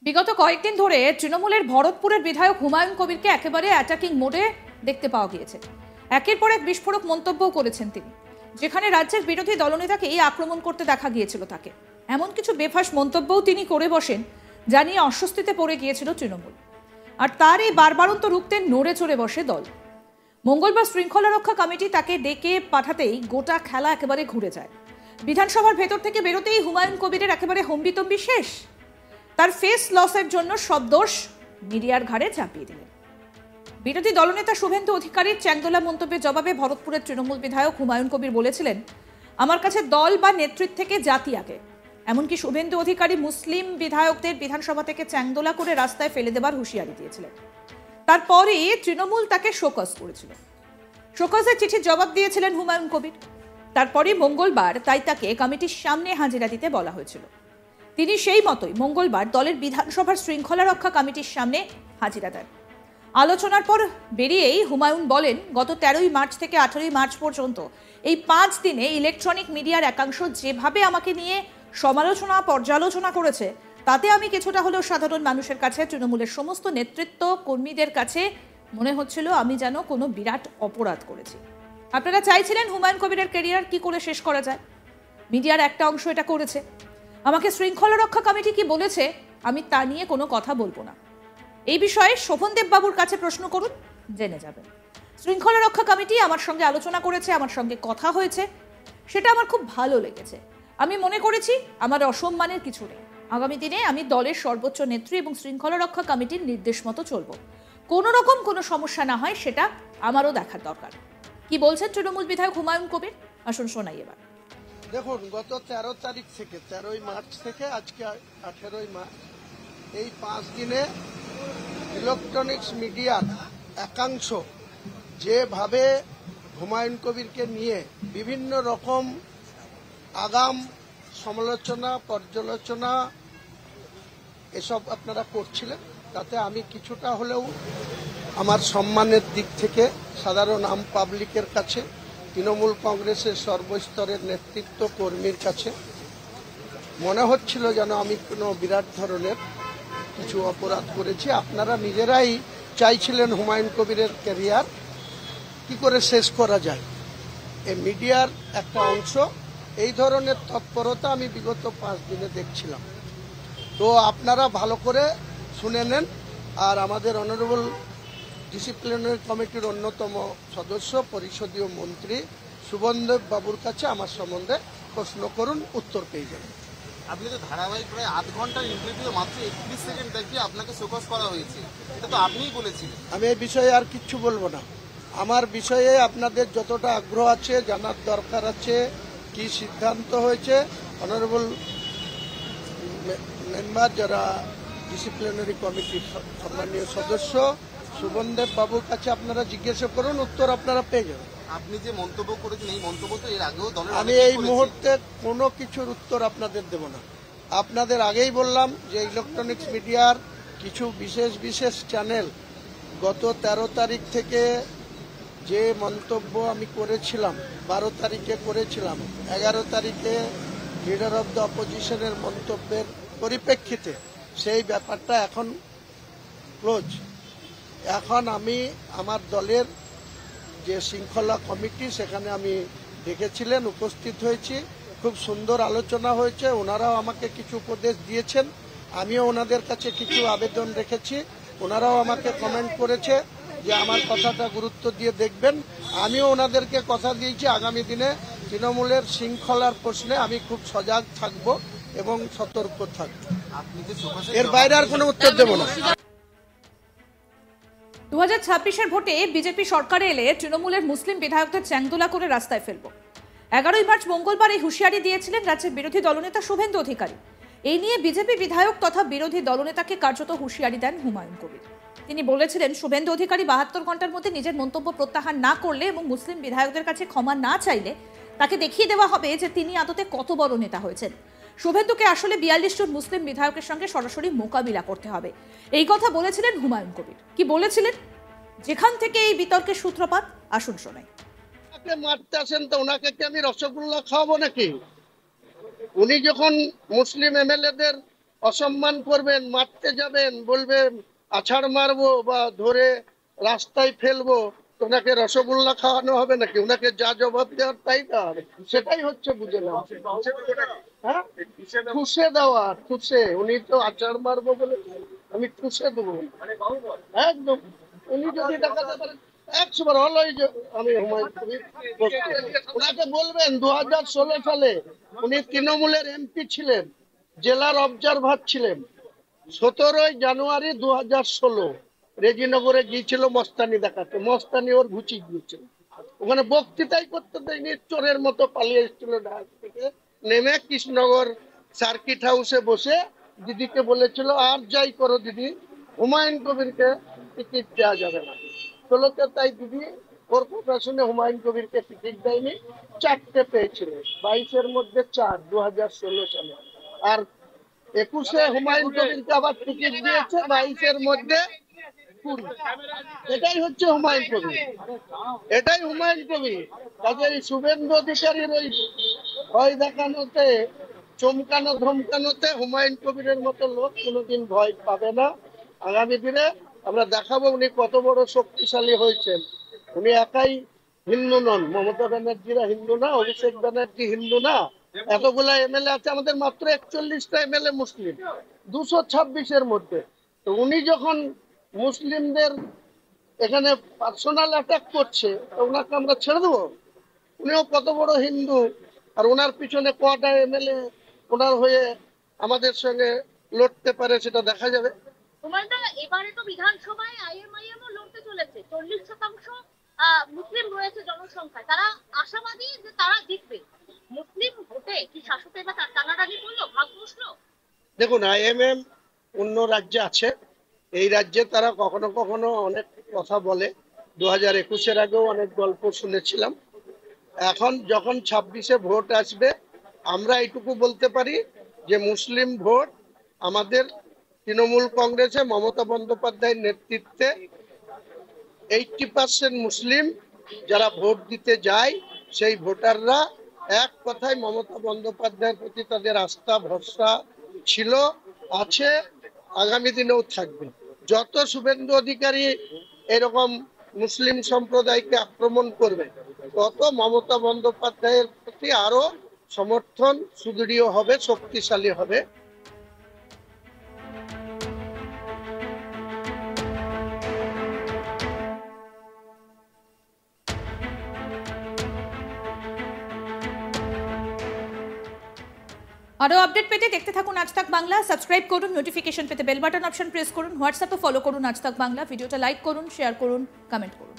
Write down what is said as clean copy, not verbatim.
বিগত কয়েকদিন ধরে তৃণমূলের ভরতপুরের বিধায়ক হুমায়ুন কবিরকে একেবারে অ্যাটাকিং মোডে দেখতে পাওয়া গিয়েছে। একের পর এক বিস্ফোরক মন্তব্যও করেছেন তিনি, যেখানে রাজ্যের বিরোধী দলনেতাকেই আক্রমণ করতে দেখা গিয়েছিল তাকে। এমন কিছু বেফাঁস মন্তব্যও তিনি করে বসেন, যা নিয়ে অস্বস্তিতে পড়ে গিয়েছিল তৃণমূল। আর তার এই বারবারন্ত রুখতে নড়ে চড়ে বসে দল। মঙ্গলবার শৃঙ্খলা রক্ষা কমিটি তাকে ডেকে পাঠাতেই গোটা খেলা একেবারে ঘুরে যায়। বিধানসভার ভেতর থেকে বেরোতেই হুমায়ুন কবিরের একেবারে হম্বিতম্বি শেষ। তার ফেস লসের জন্য সব দোষ মিডিয়ার ঘাড়ে চাপিয়ে দিলেন। বিরোধী দলনেতা শুভেন্দু অধিকারীর চ্যাংদোলা মন্তব্যের জবাবে ভরতপুরের তৃণমূল বিধায়ক হুমায়ুন কবির বলেছিলেন, আমার কাছে দল বা নেতৃত্ব থেকে জাতি আগে। এমনকি শুভেন্দু অধিকারী মুসলিম বিধায়কদের বিধানসভা থেকে চ্যাংদোলা করে রাস্তায় ফেলে দেবার হুঁশিয়ারি দিয়েছিলেন। তারপরই তৃণমূল তাকে শোকজ করেছিল। শোকজের চিঠির জবাব দিয়েছিলেন হুমায়ুন কবির। তারপরই মঙ্গলবার তাই তাকে কমিটির সামনে হাজিরা দিতে বলা হয়েছিল। তিনি সেই মতোই মঙ্গলবার দলের বিধানসভার শৃঙ্খলা রক্ষা কমিটির সামনে হাজিরা দেন। আলোচনার পর বেরিয়েই হুমায়ুন বলেন, গত 13ই মার্চ থেকে 18ই মার্চ পর্যন্ত এই 5 দিনে ইলেকট্রনিক মিডিয়ার একাংশ যেভাবে আমাকে নিয়ে সমালোচনা পর্যালোচনা করেছে, তাতে আমি কিছুটা হলেও সাধারণ মানুষের কাছে, তৃণমূলের সমস্ত নেতৃত্ব কর্মীদের কাছে মনে হচ্ছিল আমি যেন কোনো বিরাট অপরাধ করেছি। আপনারা চাইছিলেন হুমায়ুন কবিরের ক্যারিয়ার কি করে শেষ করা যায়। মিডিয়ার একটা অংশ এটা করেছে। আমাকে শৃঙ্খলা রক্ষা কমিটি কি বলেছে আমি তা নিয়ে কোনো কথা বলবো না। এই বিষয়ে শোভনদেব বাবুর কাছে প্রশ্ন করুন, জেনে যাবেন। শৃঙ্খলা রক্ষা কমিটি আমার সঙ্গে আলোচনা করেছে, আমার সঙ্গে কথা হয়েছে, সেটা আমার খুব ভালো লেগেছে। আমি মনে করেছি আমার অসম্মানের কিছু নেই। আগামী দিনে আমি দলের সর্বোচ্চ নেত্রী এবং শৃঙ্খলা রক্ষা কমিটির নির্দেশ মতো চলবো। কোনো রকম কোনো সমস্যা না হয় সেটা আমারও দেখার দরকার। কি বলছেন তৃণমূল বিধায়ক হুমায়ুন কবির, আসুন শোনাই এবার। দেখুন, গত 13 তারিখ থেকে 13ই মার্চ থেকে আজকে 18ই মার্চ, এই 5 দিনে ইলেকট্রনিক্স মিডিয়ার একাংশ যেভাবে হুমায়ুন কবিরকে নিয়ে বিভিন্ন রকম আগাম সমালোচনা পর্যালোচনা এসব আপনারা করছিলেন, তাতে আমি কিছুটা হলেও আমার সম্মানের দিক থেকে সাধারণ আম পাবলিকের কাছে, তৃণমূল কংগ্রেসের সর্বস্তরের নেতৃত্ব কর্মীর কাছে মনে হচ্ছিল যেন আমি কোনো বিরাট ধরনের কিছু অপরাধ করেছি। আপনারা নিজেরাই চাইছিলেন হুমায়ুন কবিরের ক্যারিয়ার কি করে শেষ করা যায়। এই মিডিয়ার একটা অংশ এই ধরনের তৎপরতা আমি বিগত 5 দিনে দেখছিলাম। তো আপনারা ভালো করে শুনে নেন। আর আমাদের অনারেবল ডিসিপ্লিনারি কমিটির অন্যতম সদস্য পরিষদীয় মন্ত্রী শুভনদেব বাবুর কাছে আমার সম্বন্ধে প্রশ্ন করুন, উত্তর পেয়ে যাবেন। আপনি তো ধারাবাহিক প্রায় 8 ঘন্টার ইন্টারভিউ মাত্র 31 সেকেন্ড দেখিয়ে আপনাকে শোকজ করা হয়েছে, এটা তো আপনিই বলেছিলেন। আমি এই বিষয়ে আর কিচ্ছু বলবো না। আমার বিষয়ে আপনাদের যতটা আগ্রহ আছে, জানার দরকার আছে, কি সিদ্ধান্ত হয়েছে, অনারেবল মেম্বার যারা ডিসিপ্লিনারি কমিটির সম্মানীয় সদস্য শুভনদেব বাবুর কাছে আপনারা জিজ্ঞাসা করুন, উত্তর আপনারা পেয়ে যাবেন। আপনি যে মন্তব্য করেছেন এই মন্তব্য তো এর আগেও দলের আমি এই মুহূর্তে কোনো কিছুর উত্তর আপনাদের দেব না। আপনাদের আগেই বললাম যে ইলেকট্রনিক্স মিডিয়ার কিছু বিশেষ চ্যানেল গত 13 তারিখ থেকে যে মন্তব্য আমি করেছিলাম, 12 তারিখে করেছিলাম, 11 তারিখে লিডার অব দ্য অপোজিশনের মন্তব্যের পরিপ্রেক্ষিতে সেই ব্যাপারটা এখন ক্লোজ। এখন আমি আমার দলের যে শৃঙ্খলা কমিটি সেখানে আমি ডেকেছিলেন, উপস্থিত হয়েছি, খুব সুন্দর আলোচনা হয়েছে। ওনারাও আমাকে কিছু উপদেশ দিয়েছেন, আমিও ওনাদের কাছে কিছু আবেদন রেখেছি, ওনারাও আমাকে কমেন্ট করেছে যে আমার কথাটা গুরুত্ব দিয়ে দেখবেন। আমিও ওনাদেরকে কথা দিয়েছি আগামী দিনে তৃণমূলের শৃঙ্খলার প্রশ্নে আমি খুব সজাগ থাকব এবং সতর্ক থাকব। এর বাইরে আর কোনো উত্তর দেব না। 2026-এর ভোটে বিজেপি সরকারে এলে তৃণমূলের মুসলিম বিধায়কদের চ্যাংদোলা করে রাস্তায় ফেলব। 11ই মার্চ মঙ্গলবার এই হুঁশিয়ারি দিয়েছিলেন রাজ্যের বিরোধী দলনেতা শুভেন্দু অধিকারী। এই নিয়ে বিজেপি বিধায়ক তথা বিরোধী দলনেতাকে কার্যত হুঁশিয়ারি দেন হুমায়ুন কবির। তিনি বলেছিলেন, শুভেন্দু অধিকারী 72 ঘন্টার মধ্যে নিজের মন্তব্য প্রত্যাহার না করলে এবং মুসলিম বিধায়কদের কাছে ক্ষমা না চাইলে তাকে দেখিয়ে দেওয়া হবে যে তিনি আদতে কত বড় নেতা হয়েছেন। শুভেন্দুকে আসলে 42 জন মুসলিম বিধায়কের সঙ্গে সরাসরি মোকাবিলা করতে হবে, এই কথা বলেছিলেন হুমায়ুন কবির। কি বলেছিলেন, যেখান থেকে এই বিতর্কের সূত্রপাত, আসুন শোনাই। মারতে আসেন তো ওনাকে কি আমি রসগোল্লা খাওয়াবো নাকি? উনি যখন মুসলিম এমএলএদের অসম্মান করবেন, মারতে যাবেন, বলবেন আছাড় মারবো বা ধরে রাস্তায় ফেলবো, তো ওনাকে রসগোল্লা খাওয়ানো হবে নাকি? ওনাকে যা জবাব দেওয়ার তাই দেওয়া হবে। সেটাই হচ্ছে বুঝে না, হ্যাঁ, ঠুসে দেওয়া, ঠুসে। উনি তো আছাড় মারবো বলে আমি ঠুসে দেবো একদম। উনি যদি দেখাতে পারেন 100 বার অলওয়েজ আমি হুমায়ুন কবির ওনাকে বলবেন 2016 সালে উনি তৃণমূলের এমপি ছিলেন, জেলার অবজারভার ছিলেন। 17 জানুয়ারি 2016 রেজিনগরে গিয়েছিল মস্তানি দেখাতে, মস্তানি ওর ঘুচি গিয়েছিল। ওখানে বক্তৃতাই করতে দেয়নি, চোরের মতো পালিয়ে এসেছিল ঢাকা থেকে নেমে কৃষ্ণনগর সার্কিট হাউসে বসে দিদিকে বলেছিল আর যাই করো দিদি, হুমায়ুন কবিরকে টিকিট দেওয়া যাবে না। 16-তে তাই দিদি ওর কথা শুনে হুমায়ুন কবিরকে টিকিট দেয়নি, 4টে পেয়েছিল, 22-এর মধ্যে 4 2016 সালে। আর 21-এ হুমায়ুন কবিরকে আবার টিকিট দিয়েছে, 22-এর মধ্যে 20। এটাই হচ্ছে হুমায়ুন কবির, এটাই হুমায়ুন কবির। কাজে এই শুভেন্দু অধিকারীর ওই ভয় দেখানোতে, চমকানো ধমকানোতে হুমায়ুন কবিরের মতো লোক কোনোদিন ভয় পাবে না। আগামী দিনে আমরা দেখাবো উনি কত বড় শক্তিশালী হয়েছেন। উনি একাই হিন্দু নন, মমতা ব্যানার্জিরা হিন্দু না, অভিষেক ব্যানার্জি হিন্দু না, এতগুলা এমএলএ আছে, আমাদের মাত্র 41টা এমএলএ মুসলিম 226-এর মধ্যে। তো উনি যখন মুসলিমদের এখানে পার্সোনাল অ্যাটাক করছে, তো ওনাকে আমরা ছেড়ে দেবো? উনিও কত বড় হিন্দু, আর ওনার পিছনে কটা এমএলএ ওনার হয়ে আমাদের সঙ্গে লড়তে পারে সেটা দেখা যাবে। হুমায়ুনদা, এবারে তো বিধানসভায় আইএমআইএমও লড়তে চলেছে, 40% মুসলিম রয়েছে জনসংখ্যায়, তারা আশাবাদী যে তারা জিতবে। মুসলিম ভোটে কি শাসক এবার টানাটানি করলো, ভাগ বসলো? দেখুন, আইএমএম অন্য রাজ্যে আছে, এই রাজ্যে তারা কখনো কখনো অনেক কথা বলে। 2021-এর আগেও অনেক গল্প শুনেছিলাম। এখন যখন 26-এ ভোট আসবে, আমরা এইটুকু বলতে পারি যে মুসলিম ভোট আমাদের তৃণমূল কংগ্রেসে মমতা বন্দ্যোপাধ্যায়ের নেতৃত্বে 80% মুসলিম যারা ভোট দিতে যায়, সেই ভোটাররা এক কথায় মমতা বন্দ্যোপাধ্যায়ের প্রতি তাদের আস্থা ভরসা ছিল, আছে, আগামী দিনেও থাকবে। যত শুভেন্দু অধিকারী এরকম মুসলিম সম্প্রদায়কে আক্রমণ করবে, তত মমতা বন্দ্যোপাধ্যায়ের প্রতি আরো সমর্থন সুদৃঢ় হবে, শক্তিশালী হবে। আরও আপডেট পেতে দেখতে থাকুন আজ তাক বাংলা। সাবস্ক্রাইব করুন, নোটিফিকেশন পেতে বেল বাটন অপশন প্রেস করুন, হোয়াটসঅ্যাপে ফলো করুন আজ তাক বাংলা। ভিডিওটা লাইক করুন, শেয়ার করুন, কমেন্ট করুন।